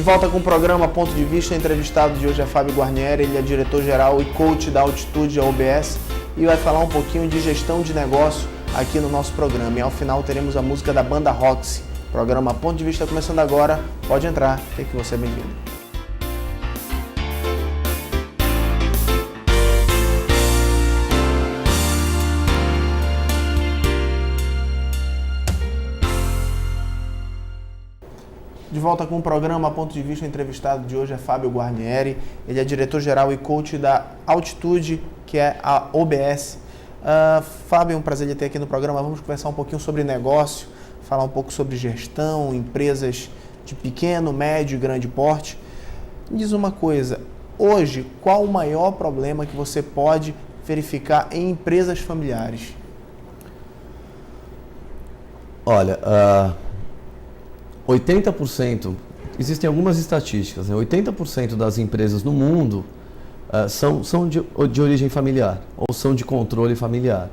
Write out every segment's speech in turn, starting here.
De volta com o programa Ponto de Vista, o entrevistado de hoje é Fábio Guarnieri, ele é diretor-geral e coach da Altitude OBS e vai falar um pouquinho de gestão de negócio aqui no nosso programa. E ao final teremos a música da banda Roxy. Programa Ponto de Vista começando agora, pode entrar, que você é bem-vindo. De volta com o programa Ponto de Vista, o entrevistado de hoje é Fábio Guarnieri, ele é diretor-geral e coach da Altitude, que é a OBS. Fábio, é um prazer de ter aqui no programa. Vamos conversar um pouquinho sobre negócio, falar um pouco sobre gestão, empresas de pequeno, médio e grande porte. Me diz uma coisa, hoje, qual o maior problema que você pode verificar em empresas familiares? Olha, 80%, existem algumas estatísticas, né? 80% das empresas no mundo são de origem familiar, ou são de controle familiar.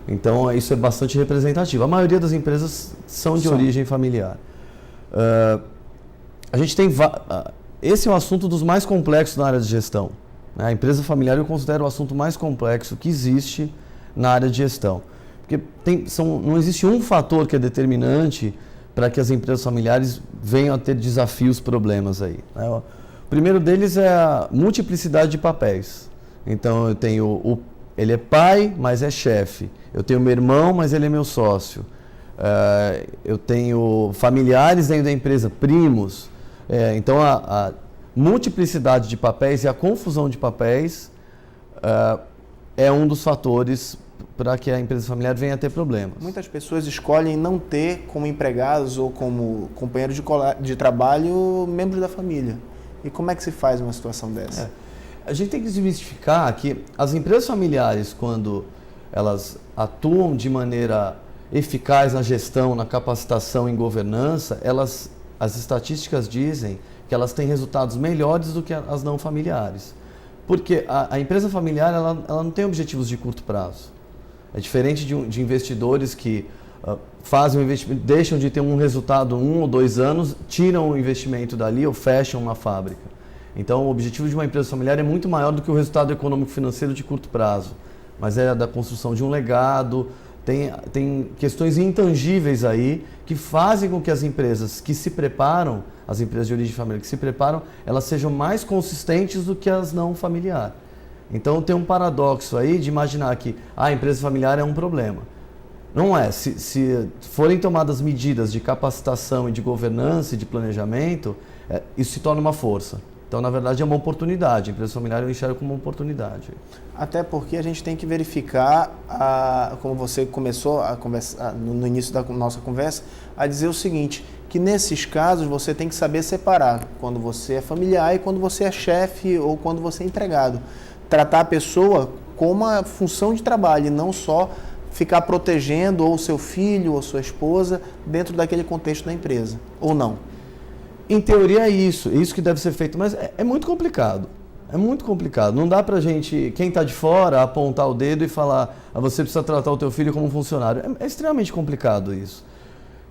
Então, isso é bastante representativo. A maioria das empresas são de origem familiar. A gente tem... esse é o assunto dos mais complexos na área de gestão, né? A empresa familiar eu considero o assunto mais complexo que existe na área de gestão. Porque não existe um fator que é determinante para que as empresas familiares venham a ter desafios, problemas aí, né? O primeiro deles é a multiplicidade de papéis. Então, eu tenho ele é pai, mas é chefe. Eu tenho meu irmão, mas ele é meu sócio. Eu tenho familiares dentro da empresa, primos. Então, a multiplicidade de papéis e a confusão de papéis é um dos fatores para que a empresa familiar venha a ter problemas. Muitas pessoas escolhem não ter como empregados ou como companheiros de trabalho membros da família. E como é que se faz uma situação dessa? A gente tem que desmistificar que as empresas familiares, quando elas atuam de maneira eficaz na gestão, na capacitação, em governança, as estatísticas dizem que elas têm resultados melhores do que as não familiares. Porque a empresa familiar ela não tem objetivos de curto prazo. É diferente de investidores que fazem um investimento, deixam de ter um resultado 1 ou 2 anos, tiram o investimento dali ou fecham uma fábrica. Então, o objetivo de uma empresa familiar é muito maior do que o resultado econômico-financeiro de curto prazo. Mas é da construção de um legado, tem questões intangíveis aí que fazem com que as empresas que se preparam, as empresas de origem familiar que se preparam, elas sejam mais consistentes do que as não familiares. Então, tem um paradoxo aí de imaginar que a empresa familiar é um problema. Não é. Se forem tomadas medidas de capacitação e de governança e de planejamento, isso se torna uma força. Então, na verdade, é uma oportunidade. A empresa familiar eu enxergo como uma oportunidade. Até porque a gente tem que verificar, como você começou a conversa, no início da nossa conversa, a dizer o seguinte, que nesses casos você tem que saber separar quando você é familiar e quando você é chefe ou quando você é empregado. Tratar a pessoa com uma função de trabalho e não só ficar protegendo ou seu filho ou sua esposa dentro daquele contexto da empresa, ou não? Em teoria é isso que deve ser feito, mas é muito complicado. É muito complicado. Não dá pra gente, quem está de fora, apontar o dedo e falar você precisa tratar o teu filho como um funcionário. É extremamente complicado isso.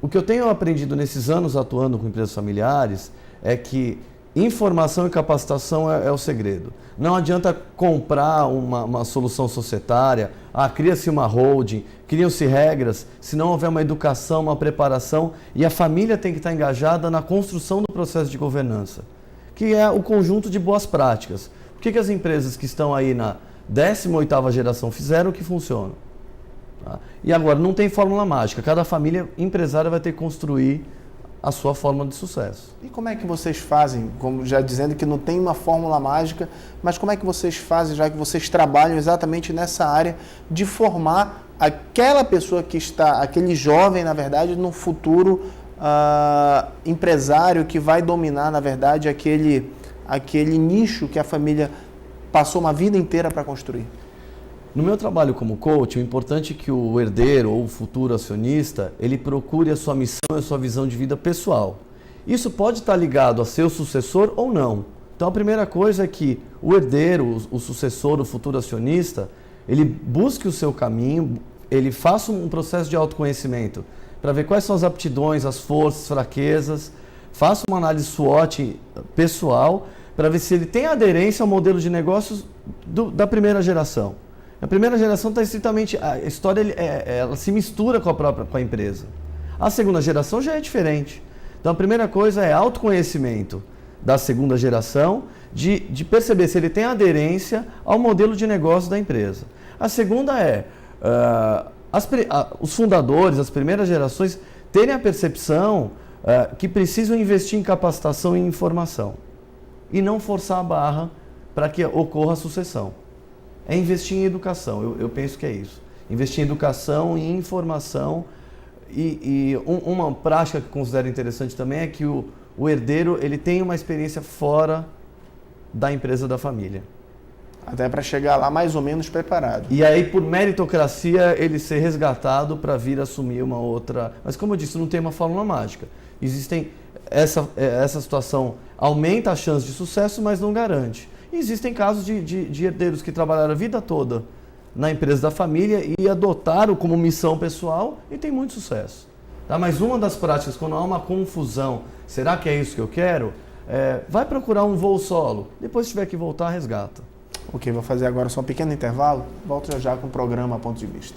O que eu tenho aprendido nesses anos atuando com empresas familiares é que informação e capacitação é o segredo. Não adianta comprar uma solução societária, cria-se uma holding, criam-se regras, se não houver uma educação, uma preparação, e a família tem que estar engajada na construção do processo de governança, que é o conjunto de boas práticas. O que as empresas que estão aí na 18ª geração fizeram que funciona? E agora, não tem fórmula mágica, cada família empresária vai ter que construir a sua forma de sucesso. E como é que vocês fazem, como já dizendo que não tem uma fórmula mágica, mas como é que vocês fazem, já que vocês trabalham exatamente nessa área, de formar aquela pessoa que está, aquele jovem, na verdade, no futuro empresário que vai dominar, na verdade, aquele nicho que a família passou uma vida inteira para construir? No meu trabalho como coach, o importante é que o herdeiro ou o futuro acionista, ele procure a sua missão e a sua visão de vida pessoal. Isso pode estar ligado a seu sucessor ou não. Então a primeira coisa é que o herdeiro, o sucessor, o futuro acionista, ele busque o seu caminho, ele faça um processo de autoconhecimento para ver quais são as aptidões, as forças, fraquezas, faça uma análise SWOT pessoal para ver se ele tem aderência ao modelo de negócios da primeira geração. A primeira geração está estritamente, a história ela se mistura com a empresa. A segunda geração já é diferente. Então a primeira coisa é autoconhecimento da segunda geração, de perceber se ele tem aderência ao modelo de negócio da empresa. A segunda é os fundadores, as primeiras gerações, terem a percepção que precisam investir em capacitação e informação e não forçar a barra para que ocorra a sucessão. É investir em educação, eu penso que é isso. Investir em educação e informação. E uma prática que eu considero interessante também é que o herdeiro ele tem uma experiência fora da empresa da família. Até para chegar lá mais ou menos preparado. E aí, por meritocracia, ele ser resgatado para vir assumir uma outra... Mas como eu disse, não tem uma fórmula mágica. Essa situação aumenta a chance de sucesso, mas não garante. E existem casos de herdeiros que trabalharam a vida toda na empresa da família e adotaram como missão pessoal e tem muito sucesso. Tá? Mas uma das práticas, quando há uma confusão, será que é isso que eu quero? Vai procurar um voo solo. Depois, se tiver que voltar, resgata. Ok, vou fazer agora só um pequeno intervalo. Volto já com o programa Ponto de Vista.